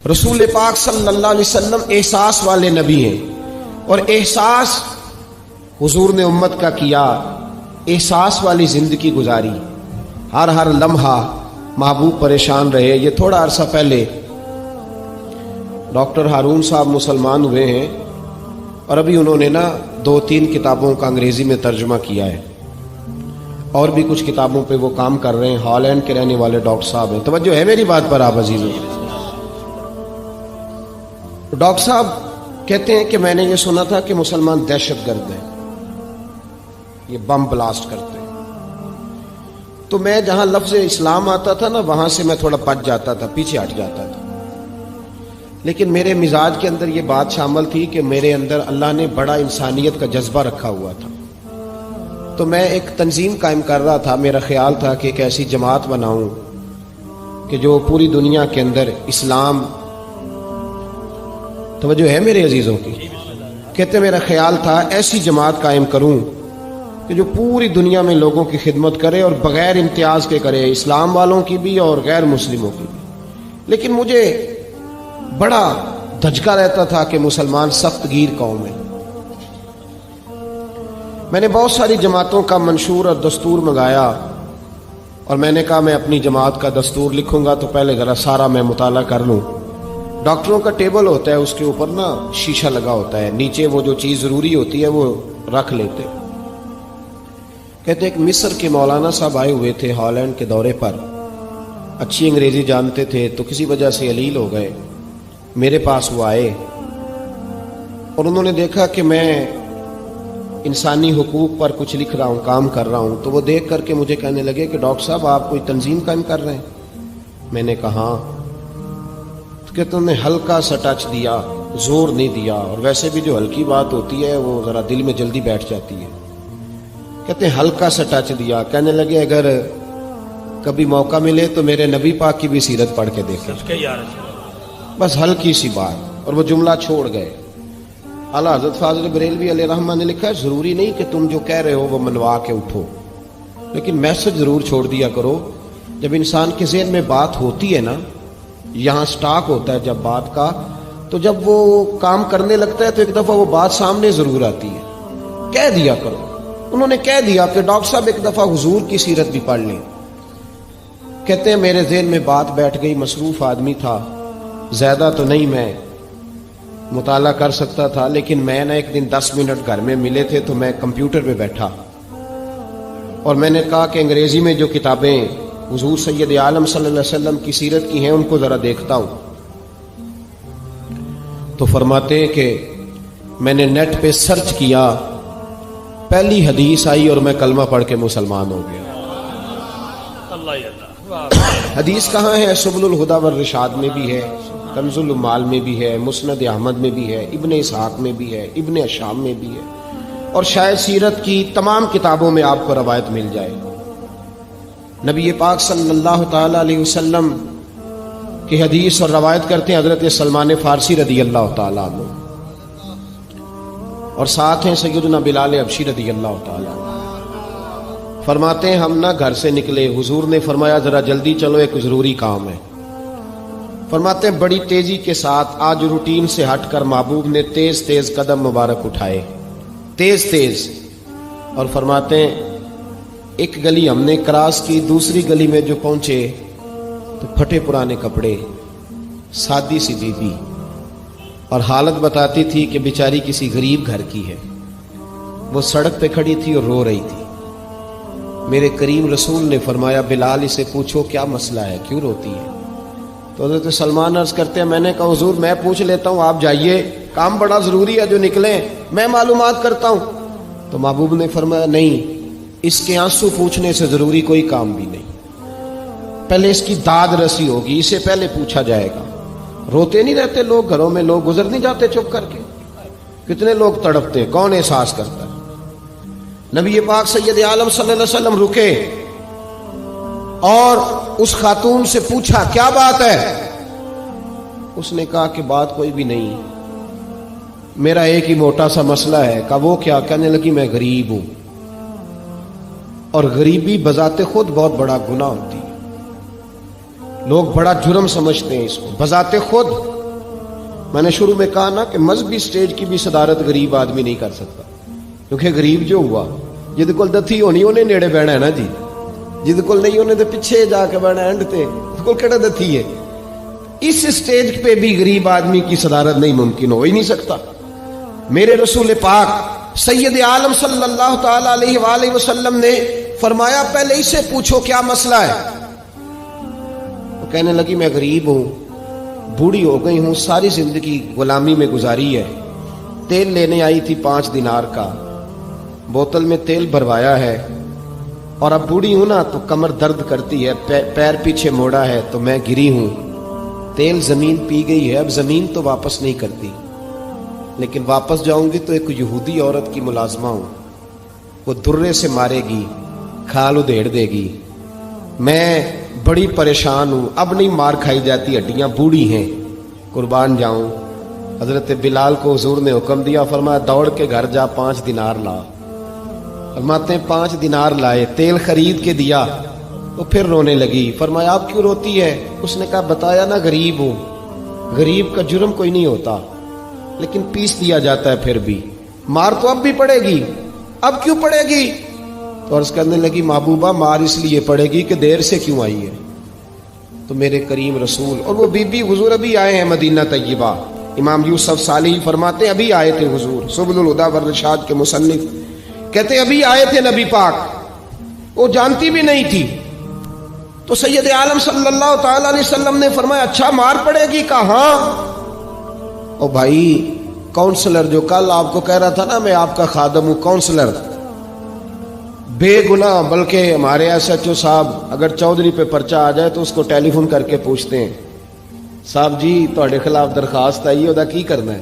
رسول پاک صلی اللہ علیہ وسلم احساس والے نبی ہیں، اور احساس حضور نے امت کا کیا، احساس والی زندگی گزاری، ہر لمحہ محبوب پریشان رہے۔ یہ تھوڑا عرصہ پہلے ڈاکٹر ہارون صاحب مسلمان ہوئے ہیں، اور ابھی انہوں نے 2-3 کتابوں کا انگریزی میں ترجمہ کیا ہے، اور بھی کچھ کتابوں پہ وہ کام کر رہے ہیں۔ ہالینڈ کے رہنے والے ڈاکٹر صاحب ہیں۔ توجہ ہے میری بات پر آپ عزیزوں؟ ڈاکٹر صاحب کہتے ہیں کہ میں نے یہ سنا تھا کہ مسلمان دہشت گرد ہیں، یہ بم بلاسٹ کرتے ہیں۔ تو میں جہاں لفظ اسلام آتا تھا وہاں سے میں تھوڑا پچ جاتا تھا، پیچھے ہٹ جاتا تھا، لیکن میرے مزاج کے اندر یہ بات شامل تھی کہ میرے اندر اللہ نے بڑا انسانیت کا جذبہ رکھا ہوا تھا۔ تو میں ایک تنظیم قائم کر رہا تھا، میرا خیال تھا کہ ایک ایسی جماعت بناؤں کہ جو پوری دنیا کے اندر اسلام، توجہ ہے میرے عزیزوں کی، کہتے میرا خیال تھا ایسی جماعت قائم کروں کہ جو پوری دنیا میں لوگوں کی خدمت کرے اور بغیر امتیاز کے کرے، اسلام والوں کی بھی اور غیر مسلموں کی بھی۔ لیکن مجھے بڑا دھچکا رہتا تھا کہ مسلمان سخت گیر قوم ہے۔ میں نے بہت ساری جماعتوں کا منشور اور دستور منگایا، اور میں نے کہا میں اپنی جماعت کا دستور لکھوں گا تو پہلے ذرا سارا میں مطالعہ کر لوں۔ ڈاکٹروں کا ٹیبل ہوتا ہے، اس کے اوپر شیشہ لگا ہوتا ہے، نیچے وہ جو چیز ضروری ہوتی ہے وہ رکھ لیتے۔ کہتے ایک مصر کے مولانا صاحب آئے ہوئے تھے ہالینڈ کے دورے پر، اچھی انگریزی جانتے تھے، تو کسی وجہ سے علیل ہو گئے۔ میرے پاس وہ آئے اور انہوں نے دیکھا کہ میں انسانی حقوق پر کچھ لکھ رہا ہوں، کام کر رہا ہوں، تو وہ دیکھ کر کے مجھے کہنے لگے کہ ڈاکٹر صاحب آپ کوئی تنظیم قائم کر رہے ہیں؟ میں نے کہا ہاں۔ تو کہتے انہوں نے ہلکا سا ٹچ دیا، زور نہیں دیا، اور ویسے بھی جو ہلکی بات ہوتی ہے وہ ذرا دل میں جلدی بیٹھ جاتی ہے۔ کہتے ہیں ہلکا سا ٹچ دیا، کہنے لگے اگر کبھی موقع ملے تو میرے نبی پاک کی بھی سیرت پڑھ کے دیکھیں، بس ہلکی سی بات، اور وہ جملہ چھوڑ گئے۔ اعلیٰ حضرت فاضل بریلوی علیہ رحمہ نے لکھا ہے ضروری نہیں کہ تم جو کہہ رہے ہو وہ منوا کے اٹھو، لیکن میسج ضرور چھوڑ دیا کرو۔ جب انسان کے ذہن میں بات ہوتی ہے یہاں سٹاک ہوتا ہے جب بات کا، تو جب وہ کام کرنے لگتا ہے تو ایک دفعہ وہ بات سامنے ضرور آتی ہے، کہہ دیا کرو۔ انہوں نے کہہ دیا کہ ڈاکٹر صاحب ایک دفعہ حضور کی سیرت بھی پڑھ لیں۔ کہتے ہیں میرے ذہن میں بات بیٹھ گئی، مصروف آدمی تھا، زیادہ تو نہیں میں مطالعہ کر سکتا تھا، لیکن میں ایک دن 10 منٹ گھر میں ملے تھے تو میں کمپیوٹر پہ بیٹھا، اور میں نے کہا کہ انگریزی میں جو کتابیں حضور سید عالم صلی اللہ علیہ وسلم کی سیرت کی ہیں ان کو ذرا دیکھتا ہوں۔ تو فرماتے ہیں کہ میں نے نیٹ پہ سرچ کیا، پہلی حدیث آئی اور میں کلمہ پڑھ کے مسلمان ہو گیا۔ حدیث کہاں ہے؟ سبل الہدی والرشاد میں بھی ہے، کنز المال میں بھی ہے، مسند احمد میں بھی ہے، ابن اسحاق میں بھی ہے، ابن اشام میں بھی ہے، اور شاید سیرت کی تمام کتابوں میں آپ کو روایت مل جائے۔ نبی پاک صلی اللہ تعالی علیہ وسلم کی حدیث اور روایت کرتے ہیں حضرت سلمان فارسی رضی اللہ تعالیٰ عنہ، اور ساتھ ہیں سیدنا بلال حبشی رضی اللہ تعالیٰ عنہ۔ فرماتے ہیں ہم گھر سے نکلے، حضور نے فرمایا ذرا جلدی چلو ایک ضروری کام ہے۔ فرماتے ہیں بڑی تیزی کے ساتھ آج روٹین سے ہٹ کر محبوب نے تیز تیز قدم مبارک اٹھائے، تیز تیز، اور فرماتے ہیں ایک گلی ہم نے کراس کی، دوسری گلی میں جو پہنچے تو پھٹے پرانے کپڑے، سادی سی بی بی، اور حالت بتاتی تھی کہ بیچاری کسی غریب گھر کی ہے۔ وہ سڑک پہ کھڑی تھی اور رو رہی تھی۔ میرے کریم رسول نے فرمایا بلال اسے پوچھو کیا مسئلہ ہے، کیوں روتی ہے؟ تو حضرت سلمان عرض کرتے ہیں میں نے کہا حضور میں پوچھ لیتا ہوں، آپ جائیے، کام بڑا ضروری ہے جو نکلیں، میں معلومات کرتا ہوں۔ تو محبوب نے فرمایا نہیں، اس کے آنسو پوچھنے سے ضروری کوئی کام بھی نہیں، پہلے اس کی داد رسی ہوگی، اسے پہلے پوچھا جائے گا۔ روتے نہیں رہتے لوگ گھروں میں، لوگ گزر نہیں جاتے چپ کر کے؟ کتنے لوگ تڑپتے، کون احساس کرتا ہے؟ نبی پاک سید عالم صلی اللہ علیہ وسلم رکے اور اس خاتون سے پوچھا کیا بات ہے؟ اس نے کہا کہ بات کوئی بھی نہیں، میرا ایک ہی موٹا سا مسئلہ ہے۔ کہا وہ کیا؟ کہنے لگی میں غریب ہوں، اور غریبی بذات خود بہت بڑا گناہ ہوتی ہے، لوگ بڑا جرم سمجھتے ہیں اس کو، بذات خود میں نے شروع میں کہا نا کہ مذہبی سٹیج کی بھی صدارت غریب آدمی نہیں کر سکتا، کیونکہ غریب جو ہوا جہد کول دتھی ہونی انہیں نیڑے بہنا ہے نا جی، جہد کول نہیں انہیں تو پیچھے جا کے بہنا اینڈ تے کول کہڑا دتھی ہے۔ اس سٹیج پہ بھی غریب آدمی کی صدارت نہیں ممکن ہو ہی نہیں سکتا۔ میرے رسول پاک سید عالم صلی اللہ تعالی علیہ وآلہ وسلم نے فرمایا پہلے اسے پوچھو کیا مسئلہ ہے۔ وہ کہنے لگی میں غریب ہوں، بوڑھی ہو گئی ہوں، ساری زندگی غلامی میں گزاری ہے، تیل لینے آئی تھی 5 دینار کا، بوتل میں تیل بھروایا ہے، اور اب بوڑھی ہوں نا تو کمر درد کرتی ہے، پیر پیچھے موڑا ہے تو میں گری ہوں، تیل زمین پی گئی ہے، اب زمین تو واپس نہیں کرتی، لیکن واپس جاؤں گی تو ایک یہودی عورت کی ملازمہ ہوں، وہ درے سے مارے گی، کھال ادھیڑ دے گی، میں بڑی پریشان ہوں، اب نہیں مار کھائی جاتی، ہڈیاں بوڑھی ہیں، قربان جاؤں۔ حضرت بلال کو حضور نے حکم دیا، فرمایا دوڑ کے گھر جا 5 دینار لا۔ فرماتے ہیں 5 دینار لائے، تیل خرید کے دیا، وہ پھر رونے لگی۔ فرمایا آپ کیوں روتی ہے؟ اس نے کہا بتایا نا غریب ہوں، غریب کا جرم کوئی نہیں ہوتا لیکن پیس دیا جاتا ہے، پھر بھی مار تو اب بھی پڑے گی، اب کیوں پڑے گی؟ تو عرض کرنے لگی محبوبہ مار اس لیے پڑے گی کہ دیر سے کیوں آئی ہے۔ تو میرے کریم رسول اور وہ بی بی حضور ابھی آئے ہیں مدینہ طیبہ، امام یوسف صالحی فرماتے ہیں ابھی آئے تھے حضور، سبل الہدی والرشاد کے مصنف کہتے ہیں ابھی آئے تھے نبی پاک، وہ جانتی بھی نہیں تھی۔ تو سید عالم صلی اللہ تعالی علیہ وسلم نے فرمایا اچھا مار پڑے گی؟ کہا ہاں۔ او بھائی کونسلر جو کل آپ کو کہہ رہا تھا نا میں آپ کا خادم ہوں، کونسلر بے گناہ، بلکہ ہمارے ایس ایچ او صاحب اگر چودھری پہ پرچہ آ جائے تو اس کو ٹیلی فون کر کے پوچھتے ہیں صاحب جی تہاڈے خلاف درخواست آئی ہے، کی کرنا ہے؟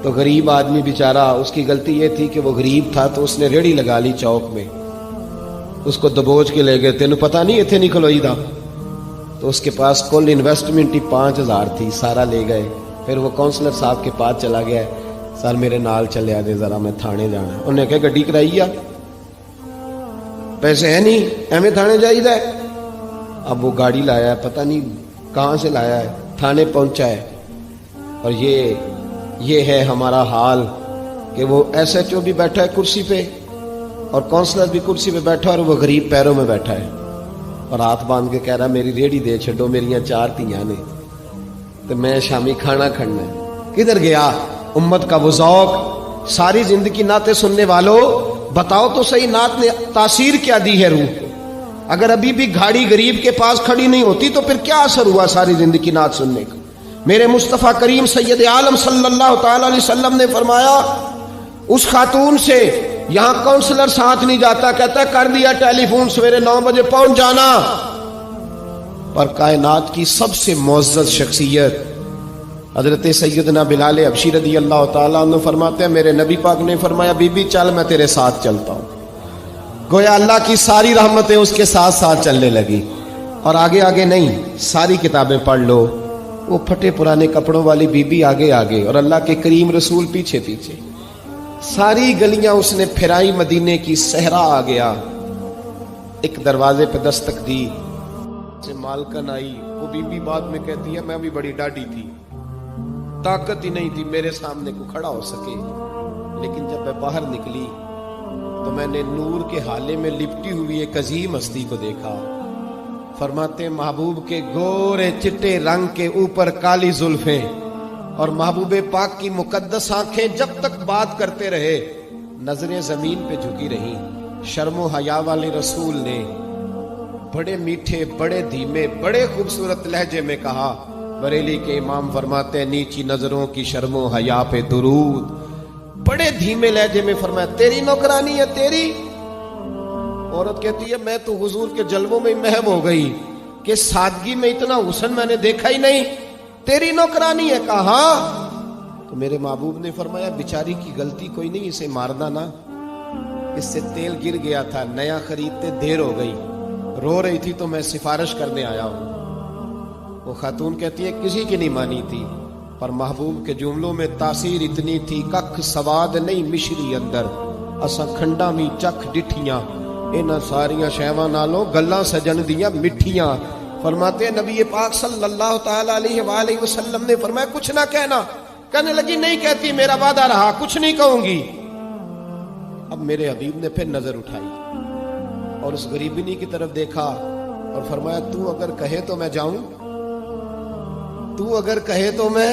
تو غریب آدمی بیچارہ، اس کی غلطی یہ تھی کہ وہ غریب تھا تو اس نے ریڑھی لگا لی چوک میں، اس کو دبوچ کے لے گئے، تینوں پتہ نہیں اتنے نہیں کھلوئی دا، تو اس کے پاس کل انویسٹمنٹ ہی 5000 تھی، سارا لے گئے۔ پھر وہ کونسلر صاحب کے پاس چلا گیا، سر میرے نال چلے آ دے ذرا میں تھانے جانا ہے۔ انہوں نے کہا گڈی کرائی آ، پیسے ہیں نہیں ایویں تھانے جائیے۔ اب وہ گاڑی لایا ہے، پتہ نہیں کہاں سے لایا ہے، تھانے پہنچا ہے، اور یہ ہے ہمارا حال کہ وہ ایس ایچ او بھی بیٹھا ہے کرسی پہ اور کونسلر بھی کرسی پہ بیٹھا، اور وہ غریب پیروں میں بیٹھا ہے اور ہاتھ باندھ کے کہہ رہا میری ریڑھی دے چھڈو، میریاں 4 تیاں نے تو میں شامی کھانا کھڑنا ہے۔ کدھر گیا امت کا وہ ذوق؟ ساری زندگی نعتیں سننے والوں بتاؤ تو صحیح نعت نے تاثیر کیا دی ہے روح کو؟ اگر ابھی بھی گھاڑی غریب کے پاس کھڑی نہیں ہوتی تو پھر کیا اثر ہوا ساری زندگی نعت سننے کا؟ میرے مصطفیٰ کریم سید عالم صلی اللہ تعالی علیہ وسلم نے فرمایا اس خاتون سے یہاں کونسلر ساتھ نہیں جاتا، کہتا ہے کر دیا ٹیلی فون، سویرے 9 بجے پہنچ جانا۔ پر کائنات کی سب سے معزز شخصیت حضرت سیدنا بلال حبشی رضی اللہ تعالیٰ عنہ فرماتے ہیں میرے نبی پاک نے فرمایا بی بی چل میں تیرے ساتھ چلتا ہوں، گویا اللہ کی ساری رحمتیں اس کے ساتھ ساتھ چلنے لگی۔ اور آگے آگے نہیں، ساری کتابیں پڑھ لو، وہ پھٹے پرانے کپڑوں والی بی بی آگے آگے اور اللہ کے کریم رسول پیچھے پیچھے، ساری گلیاں اس نے پھرائی، مدینے کی صحرا آ گیا، ایک دروازے پہ دستک دی، سے مالکن آئی، وہ بی بی بعد میں کہتی ہے میں بھی بڑی ڈاڈی تھی، طاقت ہی نہیں تھی میرے سامنے کو کھڑا ہو سکے، لیکن جب میں باہر نکلی تو میں نے نور کے حالے میں لپٹی ہوئی ایک عظیم ہستی کو دیکھا۔ فرماتے محبوب کے گورے چٹے رنگ کے اوپر کالی زلفیں اور محبوب پاک کی مقدس آنکھیں جب تک بات کرتے رہے نظریں زمین پہ جھکی رہی۔ شرم و حیا والے رسول نے بڑے میٹھے، بڑے دھیمے، بڑے خوبصورت لہجے میں کہا، بریلی کے امام فرماتے ہیں نیچی نظروں کی شرم و حیا پہ درود، بڑے دھیمے لہجے میں فرمایا تیری نوکرانی ہے تیری؟ عورت کہتی ہے میں تو حضور کے جلووں میں محو ہو گئی کہ سادگی میں اتنا حسن میں نے دیکھا ہی نہیں، تیری نوکرانی ہے؟ کہا۔ تو میرے محبوب نے فرمایا بیچاری کی غلطی کوئی نہیں، اسے مارنا نا، اس سے تیل گر گیا تھا، نیا خریدتے دیر ہو گئی، رو رہی تھی تو میں سفارش کرنے آیا ہوں۔ وہ خاتون کہتی ہے کسی کی نہیں مانی تھی، پر محبوب کے جملوں میں تاثیر اتنی تھی، ککھ سواد نہیں مشری اندر، اساں کھنڈا می چکھ ڈٹھیاں، انہاں ساریاں شیواں نالوں گلاں سجن دیاں مٹھیاں، فرماتے ہیں نبی پاک صلی اللہ تعالی علیہ وآلہ وسلم نے فرمایا کچھ نہ کہنا. کہنے لگی نہیں کہتی، میرا وعدہ رہا، کچھ نہیں کہوں گی. اب میرے حبیب نے پھر نظر اٹھائی اور اس غریبنی کی طرف دیکھا اور فرمایا تو اگر کہے تو میں جاؤں، تو اگر کہے تو میں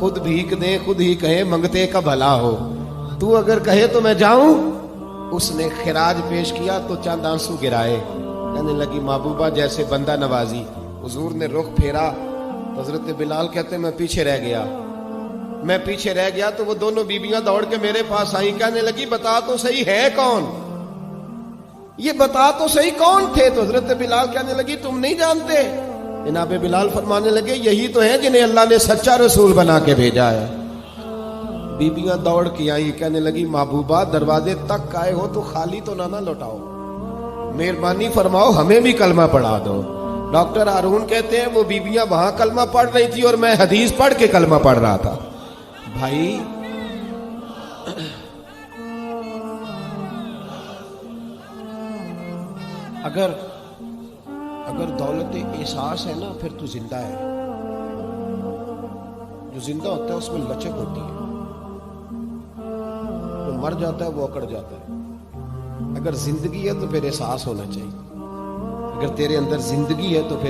خود بھیک دیں، خود ہی کہے منگتے کا بھلا ہو، تو اگر کہے تو میں جاؤں. اس نے خراج پیش کیا تو چند آنسو گرائے. کہنے لگی محبوبہ جیسے بندہ نوازی. حضور نے رخ پھیرا تو حضرت بلال کہتے میں پیچھے رہ گیا. میں پیچھے رہ گیا تو وہ دونوں بیبیاں دوڑ کے میرے پاس آئیں. کہنے لگی بتا تو صحیح ہے کون، یہ بتا تو صحیح کون تھے. تو حضرت بلال کہنے لگی تم نہیں جانتے. جناب بلال فرمانے لگے یہی تو ہیں جنہیں اللہ نے سچا رسول بنا کے بھیجا ہے. بیبیاں دوڑ کے آئیں. کہنے لگی محبوبہ دروازے تک آئے ہو تو خالی تو نہ لوٹاؤ، مہربانی فرماؤ ہمیں بھی کلمہ پڑھا دو. ڈاکٹر ہارون کہتے ہیں وہ بیبیاں وہاں کلمہ پڑھ رہی تھی اور میں حدیث پڑھ کے کلمہ پڑھ رہا تھا. بھائی اگر دولت احساس ہے نا پھر تو زندہ ہے. جو زندہ ہوتا ہے اس میں لچک ہوتی ہے، جو مر جاتا ہے وہ اکڑ جاتا ہے. اگر زندگی ہے تو پھر احساس ہونا چاہیے. اگر تیرے اندر زندگی ہے تو پھر